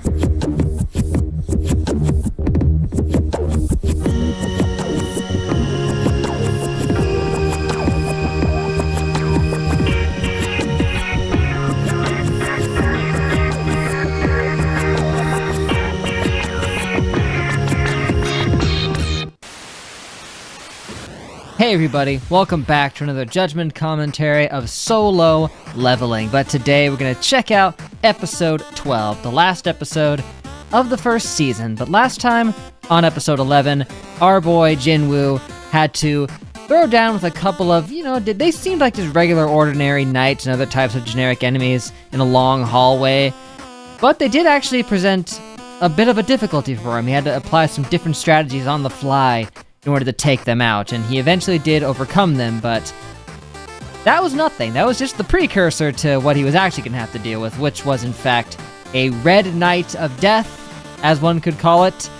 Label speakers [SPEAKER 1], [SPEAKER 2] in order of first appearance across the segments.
[SPEAKER 1] Hey everybody, welcome back to another Judgment commentary of Solo Leveling. But today we're going to check out episode 12, the last episode of the first season. But last time, on episode 11, our boy Jinwoo had to throw down with a couple of, they seemed like just regular ordinary knights and other types of generic enemies in a long hallway. But they did actually present a bit of a difficulty for him. He had to apply some different strategies on the fly in order to take them out, and he eventually did overcome them, but that was nothing. That was just the precursor to what he was actually going to have to deal with, which was in fact a Red Knight of Death, as one could call it,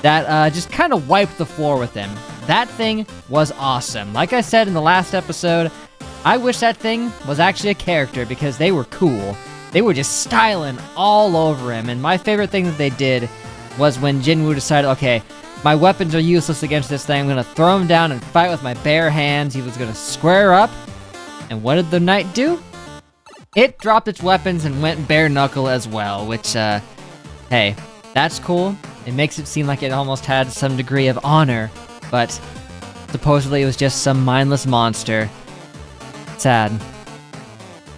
[SPEAKER 1] that just kind of wiped the floor with him. That thing was awesome. Like I said in the last episode, I wish that thing was actually a character because they were cool. They were just styling all over him, and my favorite thing that they did was when Jinwoo decided, okay, my weapons are useless against this thing. I'm going to throw him down and fight with my bare hands. He was going to square up. And what did the knight do? It dropped its weapons and went bare knuckle as well, which, hey, that's cool. It makes it seem like it almost had some degree of honor, but supposedly it was just some mindless monster. Sad.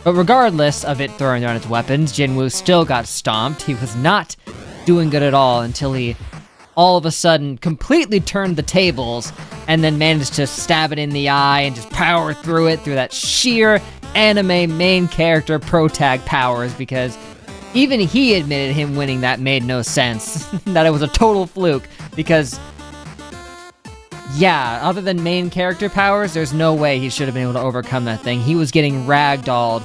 [SPEAKER 1] But regardless of it throwing down its weapons, Jinwoo still got stomped. He was not doing good at all until he all of a sudden completely turned the tables and then managed to stab it in the eye and just power through it through that sheer anime main character pro-tag powers, because even he admitted him winning that made no sense. That it was a total fluke, because yeah, other than main character powers, there's no way he should have been able to overcome that thing. He was getting ragdolled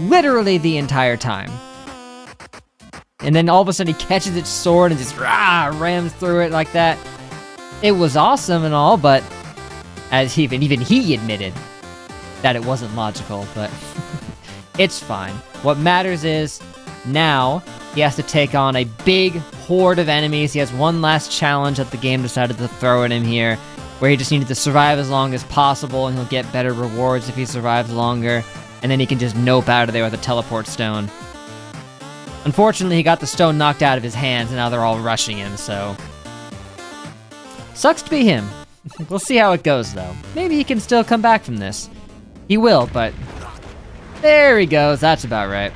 [SPEAKER 1] literally the entire time. And then all of a sudden he catches its sword and just rams through it like that. It was awesome and all, but as even he admitted that it wasn't logical, but it's fine. What matters is now he has to take on a big horde of enemies. He has one last challenge that the game decided to throw at him here, where he just needed to survive as long as possible, and he'll get better rewards if he survives longer, and then he can just nope out of there with a teleport stone. Unfortunately, he got the stone knocked out of his hands, and now they're all rushing him, so sucks to be him. We'll see how it goes, though. Maybe he can still come back from this. He will, but there he goes. That's about right.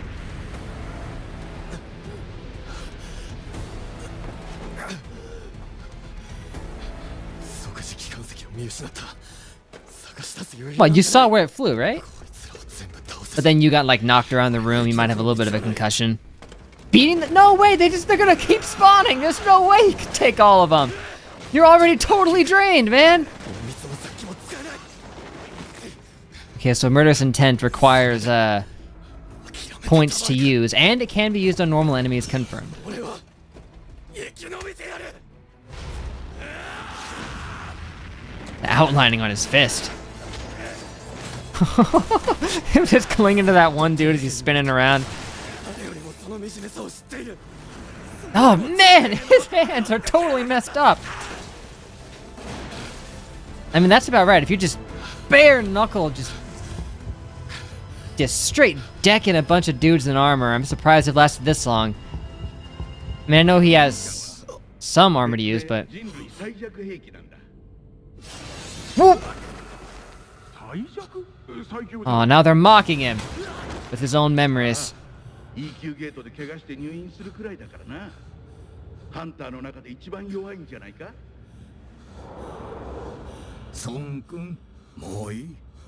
[SPEAKER 1] Well, you saw where it flew, right? But then you got, like, knocked around the room. You might have a little bit of a concussion. Beating the— no way, they're gonna keep spawning. There's no way you can take all of them. You're already totally drained, man. Okay, so murderous intent requires, points to use, and it can be used on normal enemies, confirmed. The outlining on his fist. Him just clinging to that one dude as he's spinning around. Oh man, his hands are totally messed up. I mean, that's about right. If you just bare knuckle, just straight decking a bunch of dudes in armor, I'm surprised it lasted this long. I mean, I know he has some armor to use, but whoop! Oh, now they're mocking him with his own memories.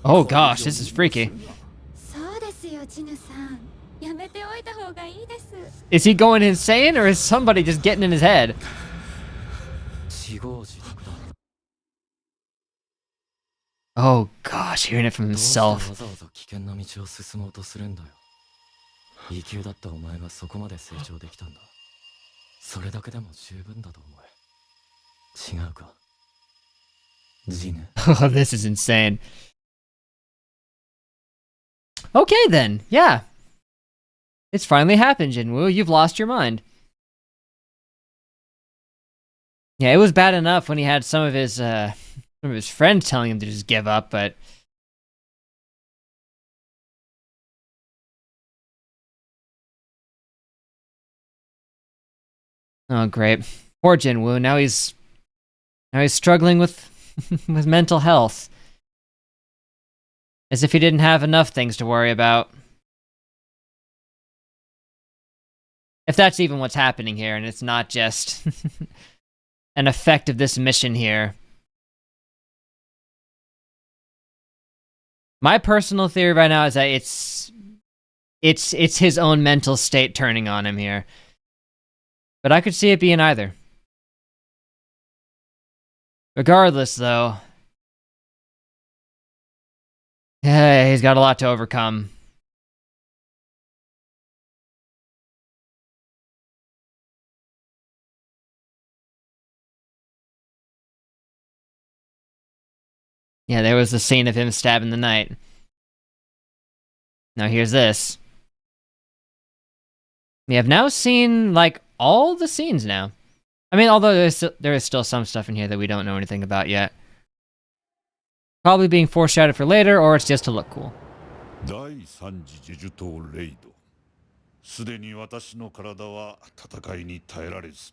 [SPEAKER 1] Oh gosh, this is freaky. Is he going insane, or is somebody just getting in his head? Oh gosh, hearing it from himself. Oh, this is insane. Okay then, yeah. It's finally happened, Jinwoo. You've lost your mind. Yeah, it was bad enough when he had some of his friends telling him to just give up, but oh great. Poor Jinwoo. Now he's struggling with with mental health. As if he didn't have enough things to worry about. If that's even what's happening here, and it's not just an effect of this mission here. My personal theory right now is that it's his own mental state turning on him here. But I could see it being either. Regardless, though, he's got a lot to overcome. Yeah, there was the scene of him stabbing the knight. Now here's this. We have now seen, like, all the scenes now. I mean, although there is still some stuff in here that we don't know anything about yet. Probably being foreshadowed for later, or it's just to look cool.
[SPEAKER 2] 第三次ジェジュ島レイド。すでに私の体は戦いに耐えられず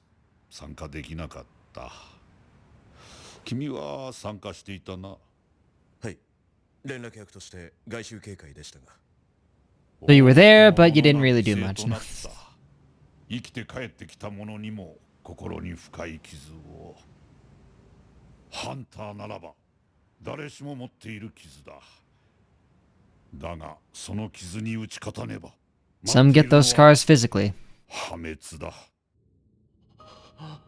[SPEAKER 2] 参加できなかった。君は参加していたな。はい。連絡役として外周警戒でしたが。
[SPEAKER 1] So you were there, but you didn't really do much.
[SPEAKER 2] 生きて帰ってきた者にも心に深い傷を。ハンターならば誰しも持っている傷だ。だがその傷に打ち勝たねば。
[SPEAKER 1] Some get those scars physically.
[SPEAKER 2] 破滅だ。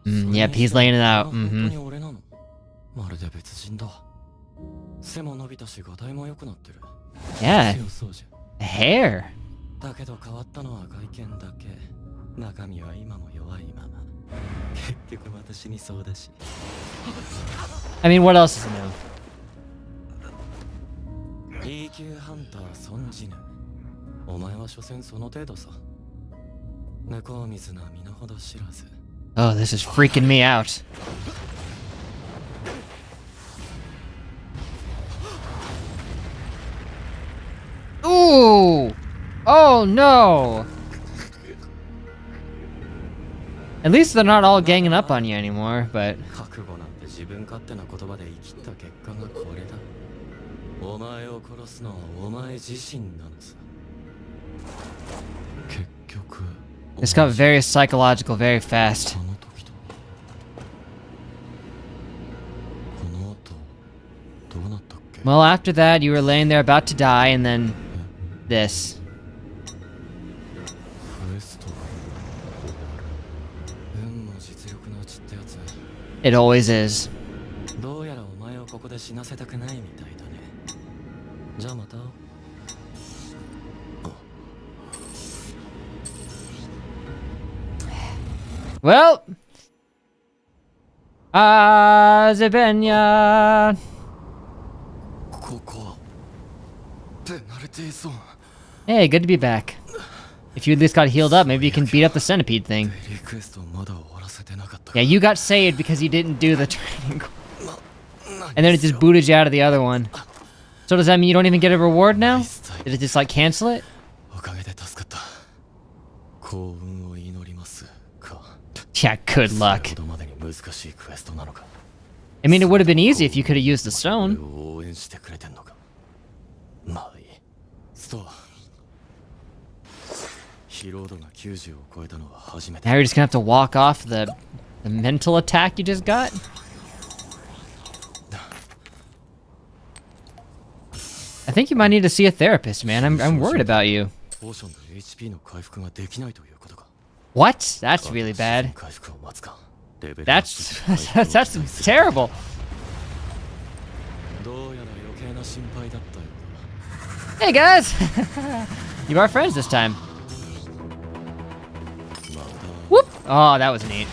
[SPEAKER 1] Yep, he's laying it out.
[SPEAKER 3] まるで別人だ。背も伸びたし、画体も良くなってる。
[SPEAKER 1] Yeah. The hair.
[SPEAKER 3] だけど変わったのは外見だけ。中身は今も弱いまま。結局私にそうだし。
[SPEAKER 1] I mean, what else is new?
[SPEAKER 3] E 級ハンター孫ジヌ。お前は所詮その程度さ。猫水な身の程知らず。
[SPEAKER 1] Oh, this is freaking me out. Ooh! Oh no! At least they're not all ganging up on you anymore, but...
[SPEAKER 3] 覚悟なんて自分勝手な言葉で生きった結果がこれだ。お前を殺すのはお前自身なのさ。結局。
[SPEAKER 1] This got very psychological very fast. Well, after that, you were laying there about to die, and then this. It always is. Well, Zebenya. Hey, good to be back. If you at least got healed up, maybe you can beat up the centipede thing. Yeah, you got saved because you didn't do the training. And then it just booted you out of the other one. So does that mean you don't even get a reward now? Did it just like cancel it? Yeah, good luck. I mean, it would have been easy if you could have used the stone. Now you're just gonna have to walk off the mental attack you just got? I think you might need to see a therapist, man. I'm worried about you. What? That's really bad. That's terrible. Hey guys! You are friends this time. Whoop! Oh, that was neat.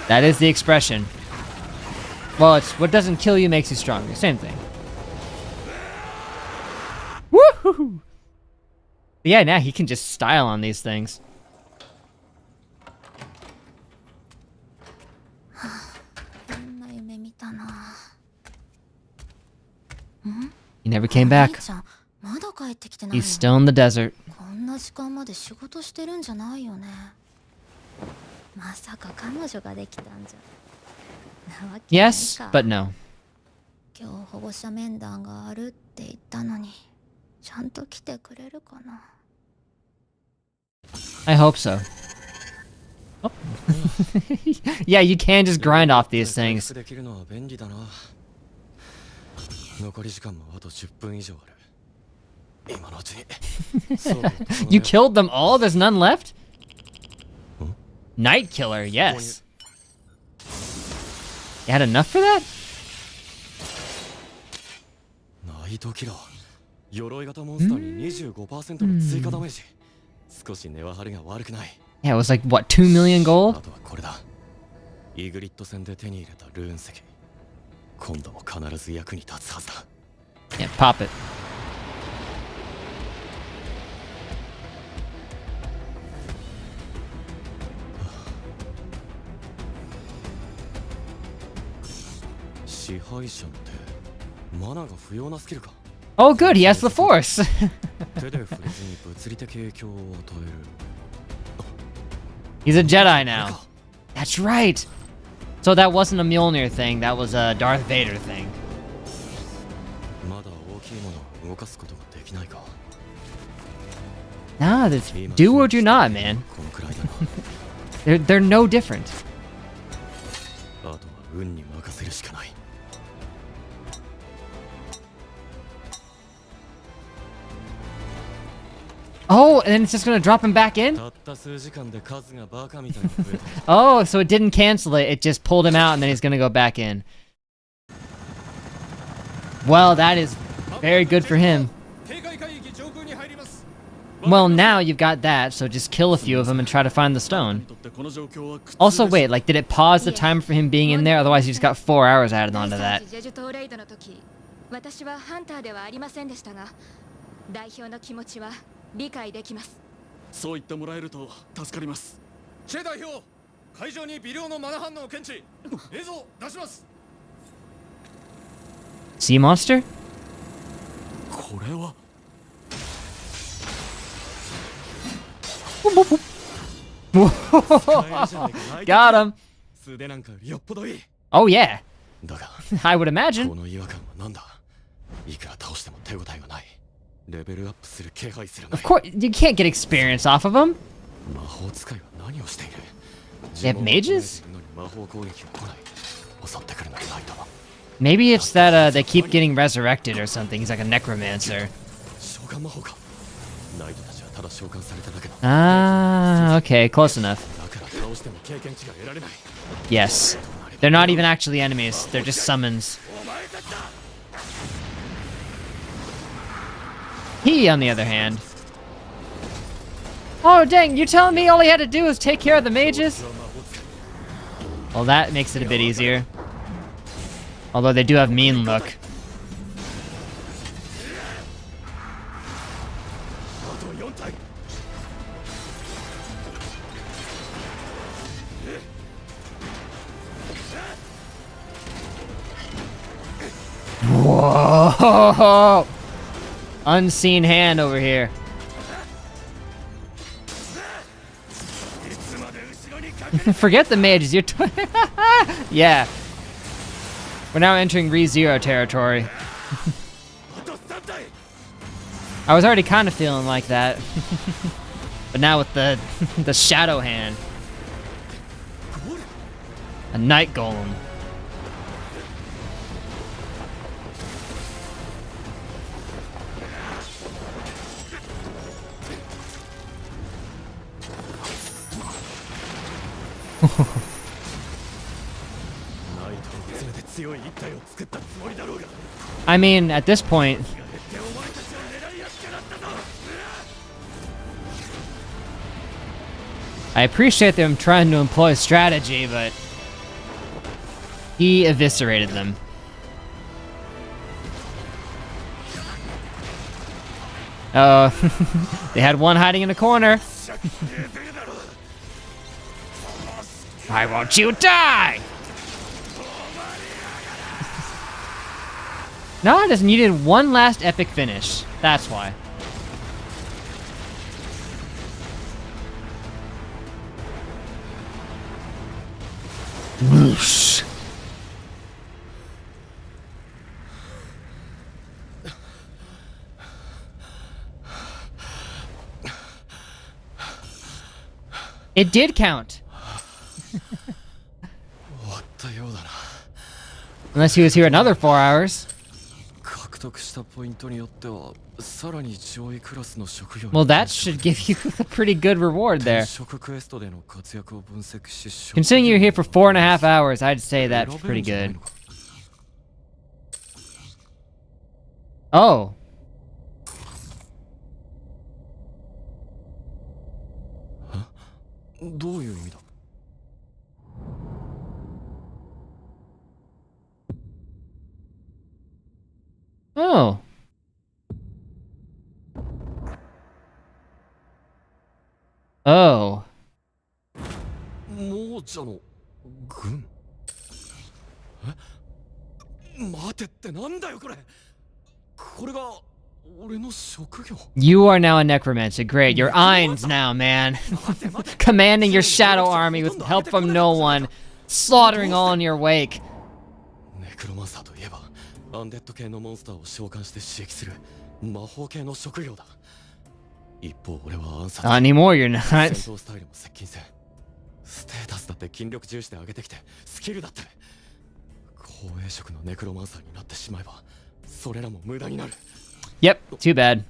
[SPEAKER 1] That is the expression. Well, it's what doesn't kill you makes you stronger. Same thing. But yeah, now he can just style on these things. He never came back. He's still in the desert. Yes, but no. I hope so. Oh. Yeah, you can just grind off these things. You killed them all? There's none left? Night Killer, yes. You had enough for that? Yeah, it was like, what, 2 million gold? Yeah, pop it. Oh good, he has the force. He's a Jedi now. That's right. So that wasn't a Mjolnir thing, that was a Darth Vader thing. Nah, do or do not, man. They're no different. Oh, and then it's just gonna drop him back in? Oh, so it didn't cancel it, it just pulled him out and then he's gonna go back in. Well, that is very good for him. Well, now you've got that, so just kill a few of them and try to find the stone. Also, wait, like, did it pause the time for him being in there? Otherwise, you just got 4 hours added onto that. Sea monster? Got him. Oh yeah. I would imagine. Of course, you can't get experience off of them. They have mages? Maybe it's that they keep getting resurrected or something. He's like a necromancer. Ah, okay, close enough. Yes. They're not even actually enemies, they're just summons. He, on the other hand... Oh dang, you're telling me all he had to do was take care of the mages? Well, that makes it a bit easier. Although they do have mean look. Whoa! Unseen hand over here. Forget the mages, you're yeah. We're now entering ReZero territory. I was already kind of feeling like that. But now with the shadow hand. A night golem. I mean, at this point... I appreciate them trying to employ strategy, but... he eviscerated them. Oh, they had one hiding in a corner. Why won't you die? No, it doesn't. You did one last epic finish. That's why. Whoosh. It did count. Unless he was here another 4 hours. Well, that should give you a pretty good reward there. Considering you're here for 4.5 hours, I'd say that's pretty good. Oh. Oh. Oh. You are now a necromancer. Great. You're Ainz now, man. Commanding your shadow army with help from no one. Slaughtering all in your wake. Anymore, you're not. Yep, too bad.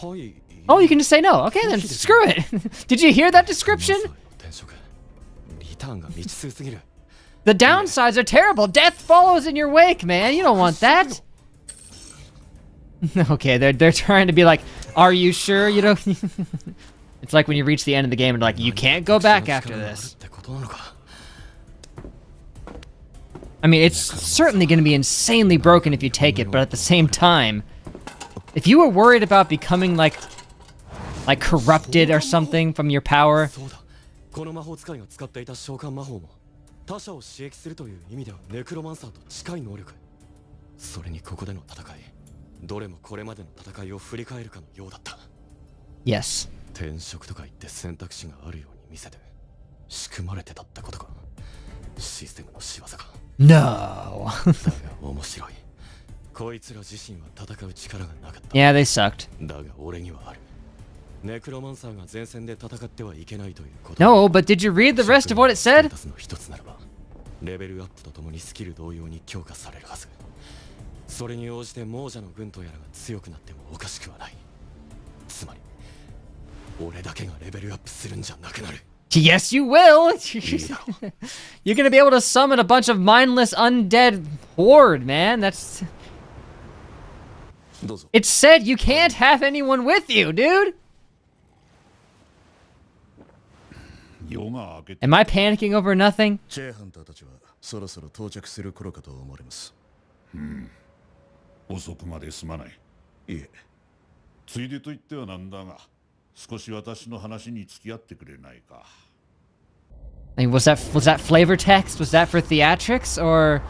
[SPEAKER 1] Oh, you can just say no. Okay then, screw it. Did you hear that description? The downsides are terrible. Death follows in your wake, man. You don't want that. Okay, they're trying to be like, are you sure you don't? It's like when you reach the end of the game and like, you can't go back after this. I mean, it's certainly going to be insanely broken if you take it, but at the same time, if you were worried about becoming like corrupted or something from your power, yes. No. Yeah, they sucked. No, but did you read the rest of what it said? Yes, you will! You're gonna be able to summon a bunch of mindless undead horde, man. That's... It said you can't have anyone with you, dude! Am I panicking over nothing?
[SPEAKER 2] 遅くまですまない。いえ。ついでと言ってはなんだが、少し私の話に付き合ってくれないか。
[SPEAKER 1] I mean, was that flavor text? Was that for theatrics, or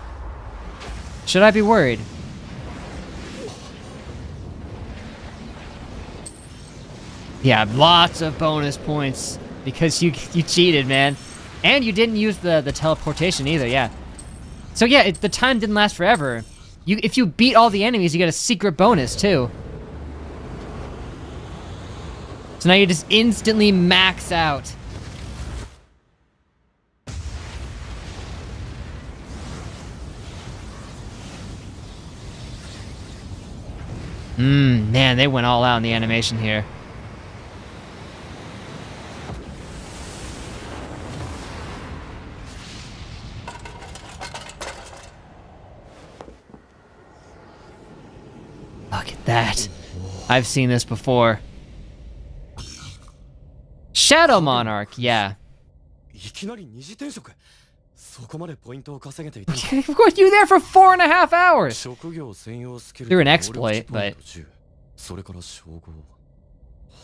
[SPEAKER 1] should I be worried? Yeah, lots of bonus points because you cheated, man, and you didn't use the teleportation either. Yeah. So yeah, the time didn't last forever. If you beat all the enemies, you get a secret bonus too. So now you just instantly max out. Man, they went all out in the animation here. Look at that. I've seen this before. Shadow Monarch, yeah. Were you there for 4.5 hours? Through an exploit, but...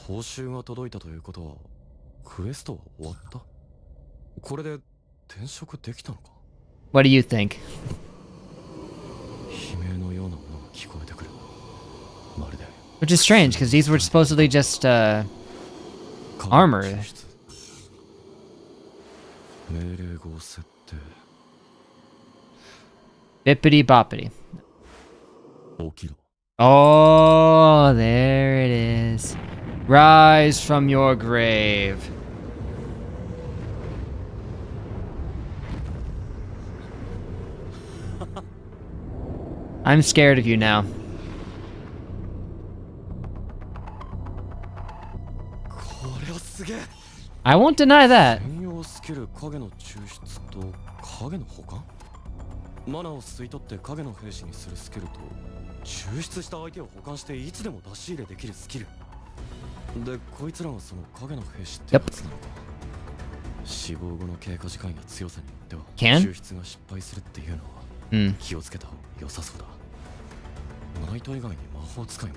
[SPEAKER 3] 報酬が届いたということはクエストは終わった。これで転職できたのか。
[SPEAKER 1] What do you think?
[SPEAKER 3] 悲鳴のようなものが聞こえてくる。まるで
[SPEAKER 1] Which is strange, because these were supposedly just, armor.
[SPEAKER 3] 命令語設定
[SPEAKER 1] Bippity boppity.
[SPEAKER 3] 起きろ。
[SPEAKER 1] Oh, there it is. Rise from your grave. I'm scared of you now.
[SPEAKER 3] これはすげえ。
[SPEAKER 1] I won't deny that.
[SPEAKER 3] 専用スキル影の抽出と影の保管。マナを吸い取って影の兵士にするスキルと抽出した相手を保管していつでも出し入れできるスキルで、こいつらがその影の兵士ってやつなのか。死亡後の経過時間や強さによっては
[SPEAKER 1] Can?
[SPEAKER 3] 抽出が失敗するっていうのは
[SPEAKER 1] Hmm.
[SPEAKER 3] 気をつけた方が良さそうだ。ナイト以外に魔法使いも。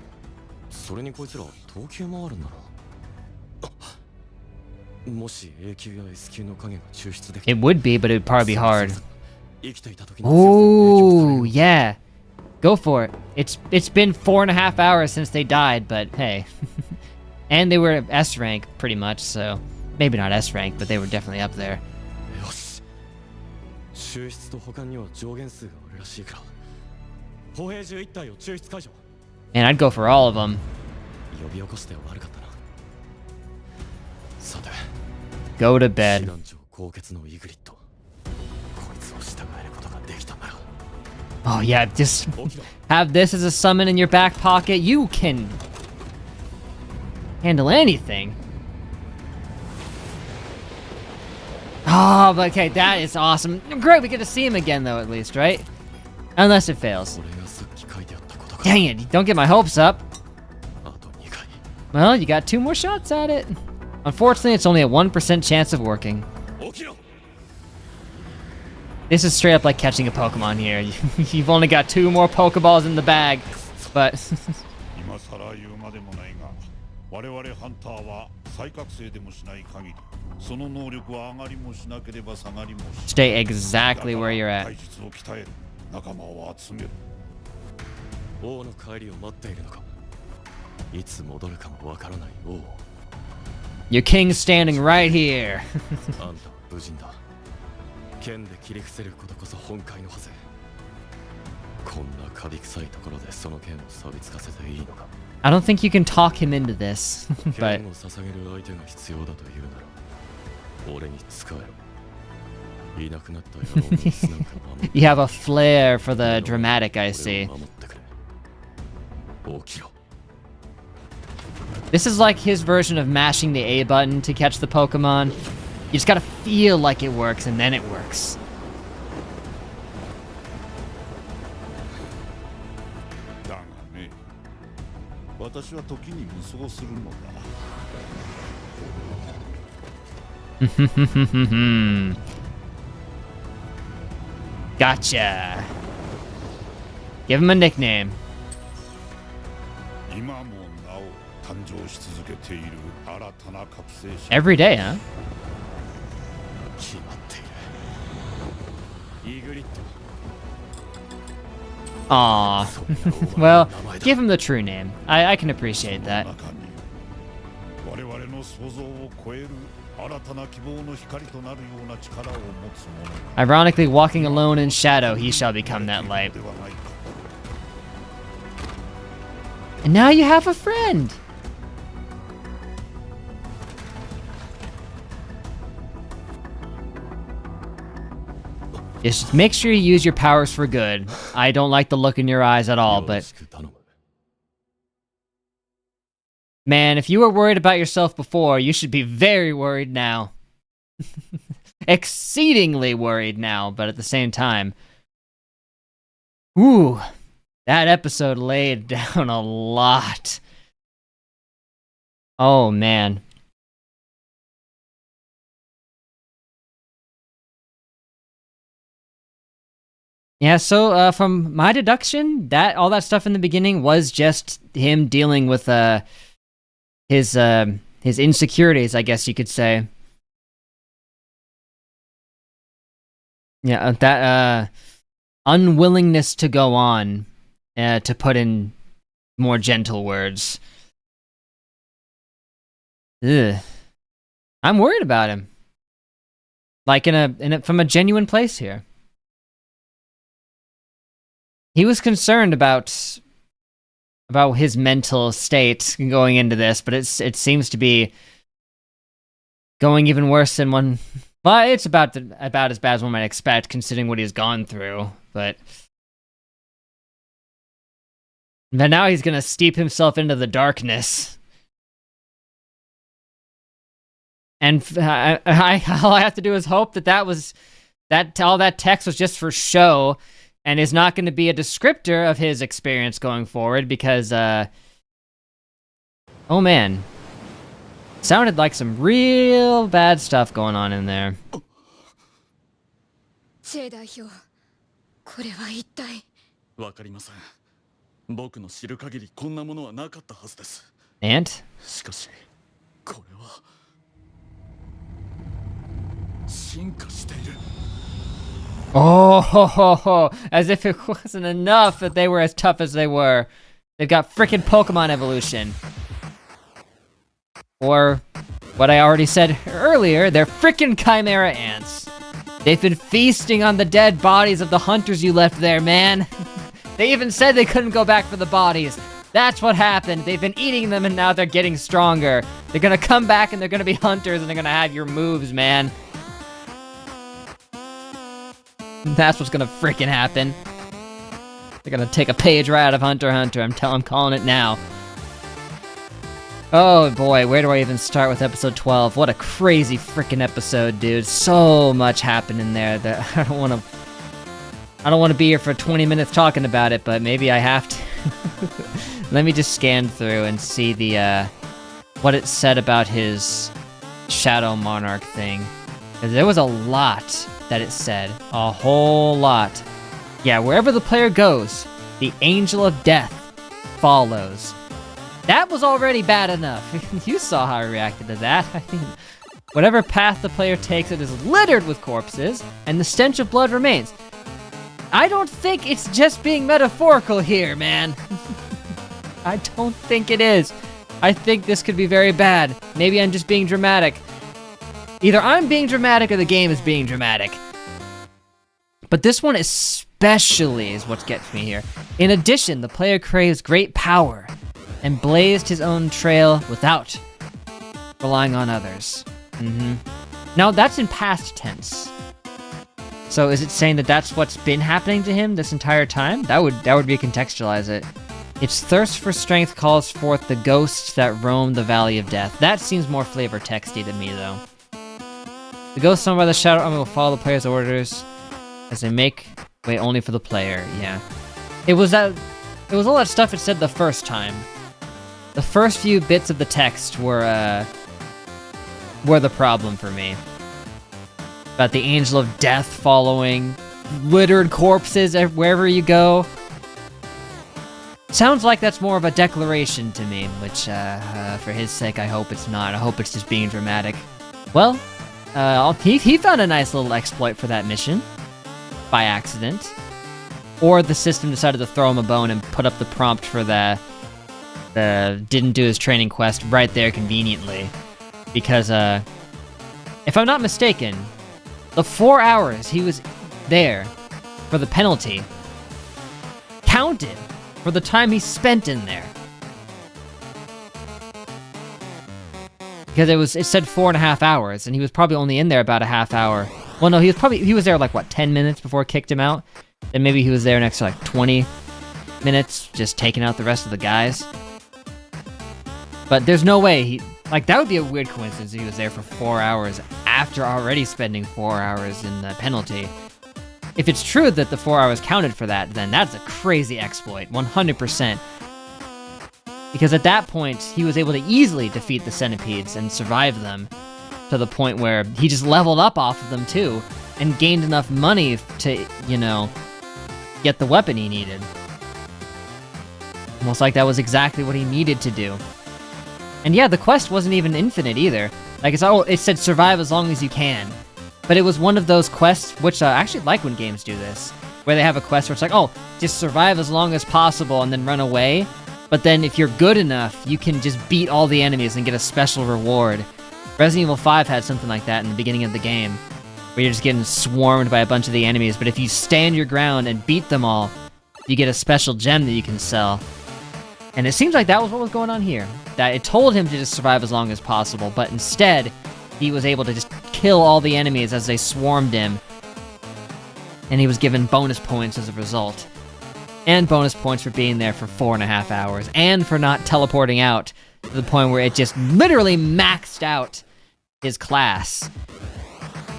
[SPEAKER 3] それにこいつら等級もあるんだな。もし A 級や S 級の影が抽出できた
[SPEAKER 1] It would be, but it would probably be hard.
[SPEAKER 3] 生きていた時の強さに影響
[SPEAKER 1] Oh,
[SPEAKER 3] される。
[SPEAKER 1] yeah. Go for it. It's been 4.5 hours since they died, but hey. And they were S rank, pretty much, so... Maybe not S rank, but they were definitely up there.
[SPEAKER 3] よし。抽出と保管には上限数があるらしいから。歩兵11体を抽出解除。
[SPEAKER 1] Man, I'd go for all of them.
[SPEAKER 3] 呼び起こして悪かったな。さて、
[SPEAKER 1] Go to
[SPEAKER 3] 師
[SPEAKER 1] bed.
[SPEAKER 3] 団長高血のイグリッド。こいつを従えることができたなら。
[SPEAKER 1] Oh, yeah, just
[SPEAKER 3] 起きろ。
[SPEAKER 1] have this as a summon in your back pocket. You can handle anything. Oh, but okay, that is awesome. Great, we get to see him again, though, at least, right? Unless it fails.
[SPEAKER 3] 俺がさっき書いてあったことか。
[SPEAKER 1] Dang it, don't get my hopes up.
[SPEAKER 3] あと2回。
[SPEAKER 1] Well, you got 2 more shots at it. Unfortunately, it's only a 1% chance of working.
[SPEAKER 3] 起きろ。
[SPEAKER 1] This is straight up like catching a Pokemon here. You've only got 2 more Pokeballs in the bag, but...
[SPEAKER 2] 今さら言うまでもないが、我々ハンターは再覚醒でもしない限り、その能力は上がりもしなければ下がりもしない。
[SPEAKER 1] Stay exactly where you're
[SPEAKER 2] だから
[SPEAKER 1] at.
[SPEAKER 2] 体術を鍛える、仲間を集める。
[SPEAKER 3] 王の帰りを待っているのか。いつ戻るかもわからない王。
[SPEAKER 1] Your king's standing right here.
[SPEAKER 3] あんたは無人だ。剣で切り伏せることこそ本懐のはず。こんなカビ臭いところでその剣を錆びつかせていいのか。
[SPEAKER 1] I don't think you can talk him into this, but
[SPEAKER 3] 剣を捧げる相手が必要だというなら、俺に仕えろ。いなくなった野郎の椅子なんか守る。
[SPEAKER 1] you have a flair for the dramatic, I
[SPEAKER 3] 俺
[SPEAKER 1] see.
[SPEAKER 3] を守ってくれ。起きろ。
[SPEAKER 1] This is like his version of mashing the A button to catch the Pokemon. You just gotta feel like it works, and then it works.
[SPEAKER 2] だがね、私は時に無双するのだ。
[SPEAKER 1] Gotcha. Give him a nickname.
[SPEAKER 2] 今もなお誕生し続けている新たな覚醒者。
[SPEAKER 1] Every day, huh?
[SPEAKER 3] 決まっている。イグリッド。
[SPEAKER 1] Aw.
[SPEAKER 3] それがお前
[SPEAKER 1] Well,
[SPEAKER 3] の名前だ。
[SPEAKER 1] give him the true name. I can appreciate
[SPEAKER 2] そ
[SPEAKER 1] that.
[SPEAKER 2] の中に我々の想像を超える新たな希望の光となるような力を持つ者が
[SPEAKER 1] Ironically, walking alone in shadow, he shall become that light.
[SPEAKER 2] ではないか。
[SPEAKER 1] And now you have a friend! Just make sure you use your powers for good. I don't like the look in your eyes at all,
[SPEAKER 3] よろ
[SPEAKER 1] but
[SPEAKER 3] しく頼む。
[SPEAKER 1] man, if you were worried about yourself before, you should be very worried now. Exceedingly worried now, but at the same time. Ooh, that episode laid down a lot. Oh, man. Yeah, so from my deduction, that all that stuff in the beginning was just him dealing with his insecurities, I guess you could say. Yeah, that unwillingness to go on, to put in more gentle words. Ugh. I'm worried about him. Like from a genuine place here. He was concerned about his mental state going into this, but it seems to be going even worse than one. Well, it's about as bad as one might expect, considering what he's gone through. But now he's gonna steep himself into the darkness. And all I have to do is hope that all that text was just for show, and is not going to be a descriptor of his experience going forward. Because, oh man, sounded like some real bad stuff going on in there.
[SPEAKER 4] J 代表、これは一体。
[SPEAKER 3] わかりません。僕の知る限りこんなものはなかったはずです。
[SPEAKER 1] And?
[SPEAKER 3] しかし、これは進化している。
[SPEAKER 1] Oh, ho, ho, ho. As if it wasn't enough that they were as tough as they were. They've got frickin' Pokemon evolution. Or, what I already said earlier, they're frickin' Chimera ants. They've been feasting on the dead bodies of the hunters you left there, man. They even said they couldn't go back for the bodies. That's what happened. They've been eating them and now they're getting stronger. They're gonna come back and they're gonna be hunters and they're gonna have your moves, man. That's what's gonna frickin' happen. They're gonna take a page right out of Hunter x Hunter. I'm calling it now. Oh boy, where do I even start with episode 12? What a crazy frickin' episode, dude. So much happened in there that I don't want to be here for 20 minutes talking about it, but maybe I have to. Let me just scan through and see what it said about his Shadow Monarch thing. 'Cause there was a lot that it said. A whole lot. Yeah, wherever the player goes, the Angel of Death follows. That was already bad enough. You saw how I reacted to that. I mean, whatever path the player takes, it is littered with corpses, and the stench of blood remains. I don't think it's just being metaphorical here, man. I don't think it is. I think this could be very bad. Maybe I'm just being dramatic. Either I'm being dramatic or the game is being dramatic. But this one especially is what gets me here. In addition, the player craves great power and blazed his own trail without relying on others. Now that's in past tense. So is it saying that that's what's been happening to him this entire time? That would recontextualize it. Its thirst for strength calls forth the ghosts that roam the Valley of Death. That seems more flavor texty to me, though. The ghosts summoned by the Shadow Army will follow the player's orders as they make way only for the player. Yeah, it was all that stuff it said the first time. The first few bits of the text were the problem for me. About the Angel of Death following, littered corpses wherever you go. Sounds like that's more of a declaration to me, which, for his sake, I hope it's not. I hope it's just being dramatic. Well, he found a nice little exploit for that mission. By accident. Or the system decided to throw him a bone and put up the prompt for the didn't do his training quest right there conveniently. Because, if I'm not mistaken, the 4 hours he was there for the penalty counted for the time he spent in there. Because it said 4.5 hours, and he was probably only in there about a half hour. Well, no, he was there like, what, 10 minutes before it kicked him out? And maybe he was there next to like 20 minutes, just taking out the rest of the guys. But there's no way that would be a weird coincidence if he was there for 4 hours after already spending 4 hours in the penalty. If it's true that the 4 hours counted for that, then that's a crazy exploit, 100%. Because at that point, he was able to easily defeat the centipedes and survive them, to the point where he just leveled up off of them too, and gained enough money to, get the weapon he needed. Almost like that was exactly what he needed to do. And yeah, the quest wasn't even infinite either. Like, it said survive as long as you can. But it was one of those quests, which I actually like when games do this, where they have a quest where it's like, oh, just survive as long as possible and then run away. But then if you're good enough, you can just beat all the enemies and get a special reward. Resident Evil 5 had something like that in the beginning of the game, where you're just getting swarmed by a bunch of the enemies, but if you stand your ground and beat them all, you get a special gem that you can sell. And it seems like that was what was going on here. That it told him to just survive as long as possible, but instead, he was able to just kill all the enemies as they swarmed him. And he was given bonus points as a result. And bonus points for being there for 4.5 hours, and for not teleporting out to the point where it just literally maxed out his class.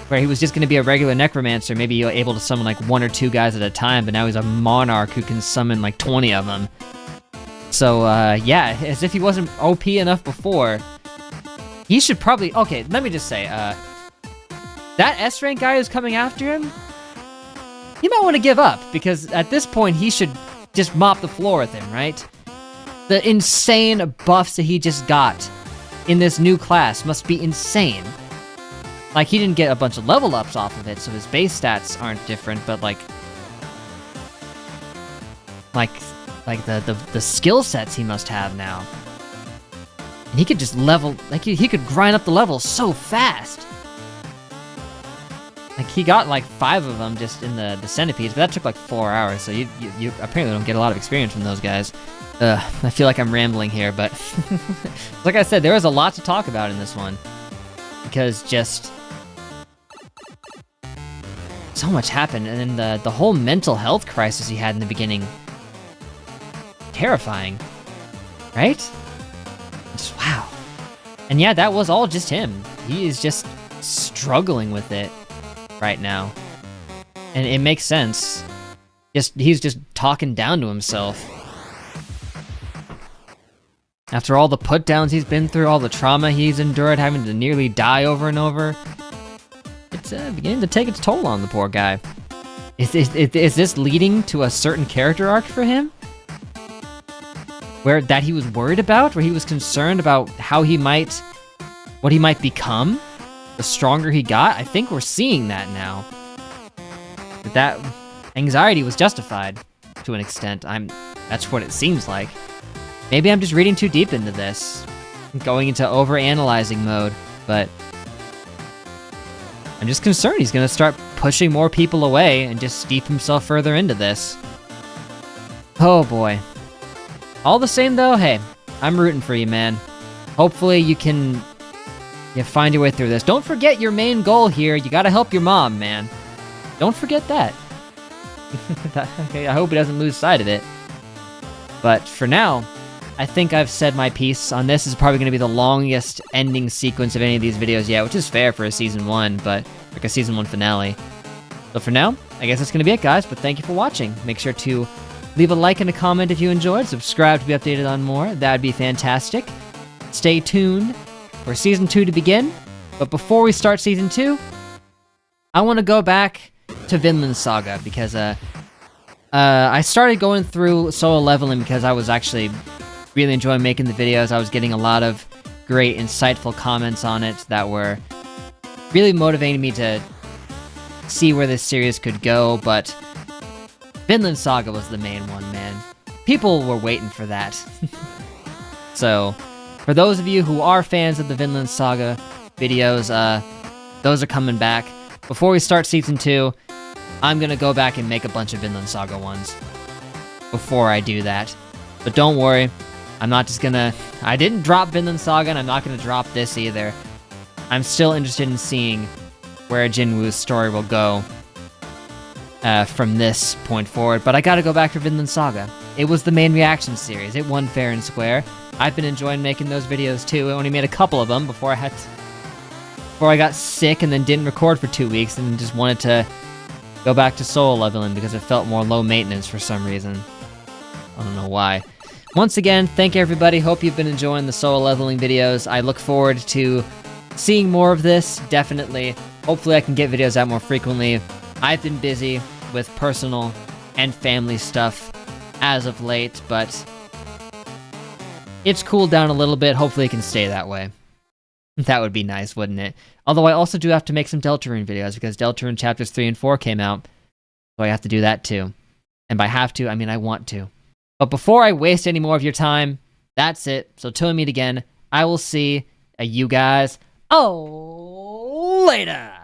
[SPEAKER 1] Where he was just going to be a regular necromancer, maybe able to summon like 1 or 2 guys at a time, but now he's a monarch who can summon like 20 of them. So, yeah, as if he wasn't OP enough before, he should probably... Okay, let me just say, that S-rank guy who's coming after him, you might want to give up, because at this point he should just mop the floor with him, right? The insane buffs that he just got in this new class must be insane. Like, he didn't get a bunch of level ups off of it, so his base stats aren't different, but like the skill sets he must have now. And he could just level, like he could grind up the levels so fast. Like, he got like 5 of them just in the centipedes, but that took like 4 hours, so you apparently don't get a lot of experience from those guys. I feel like I'm rambling here, but like I said, there was a lot to talk about in this one. Because just... so much happened, and then the whole mental health crisis he had in the beginning. Terrifying. Right? Just, wow. And yeah, that was all just him. He is just struggling with it right now. And it makes sense. He's just talking down to himself. After all the put-downs he's been through, all the trauma he's endured, having to nearly die over and over, it's beginning to take its toll on the poor guy. Is this leading to a certain character arc for him? That he was worried about? Where he was concerned about what he might become? The stronger he got? I think we're seeing that now. That anxiety was justified, to an extent. That's what it seems like. Maybe I'm just reading too deep into this. I'm going into over-analyzing mode, but... I'm just concerned he's gonna start pushing more people away and just steep himself further into this. Oh boy. All the same though, hey, I'm rooting for you, man. Hopefully you can find your way through this. Don't forget your main goal here. You gotta help your mom, man. Don't forget that. Okay, I hope he doesn't lose sight of it. But for now, I think I've said my piece on this. This is probably going to be the longest ending sequence of any of these videos yet, which is fair for a Season 1, but like a Season 1 finale. So for now, I guess that's going to be it, guys, but thank you for watching. Make sure to leave a like and a comment if you enjoyed, subscribe to be updated on more. That'd be fantastic. Stay tuned for Season 2 to begin, but before we start Season 2, I want to go back to Vinland Saga, because I started going through solo leveling because I was actually really enjoying making the videos. I was getting a lot of great, insightful comments on it that were really motivating me to see where this series could go, but Vinland Saga was the main one, man. People were waiting for that. So, for those of you who are fans of the Vinland Saga videos, those are coming back. Before we start Season 2, I'm gonna go back and make a bunch of Vinland Saga ones before I do that. But don't worry, I'm not just gonna... I didn't drop Vinland Saga, and I'm not gonna drop this either. I'm still interested in seeing where Jinwoo's story will go from this point forward, but I gotta go back to Vinland Saga. It was the main reaction series. It won fair and square. I've been enjoying making those videos too. I only made a couple of them before I got sick and then didn't record for 2 weeks and just wanted to go back to solo leveling because it felt more low maintenance for some reason. I don't know why. Once again, thank you everybody. Hope you've been enjoying the solo leveling videos. I look forward to seeing more of this, definitely. Hopefully I can get videos out more frequently. I've been busy with personal and family stuff as of late, but it's cooled down a little bit. Hopefully it can stay that way. That would be nice, wouldn't it? Although I also do have to make some Deltarune videos because Deltarune chapters 3 and 4 came out. So I have to do that too. And by have to, I mean I want to. But before I waste any more of your time, that's it. So till we meet again, I will see you guys later.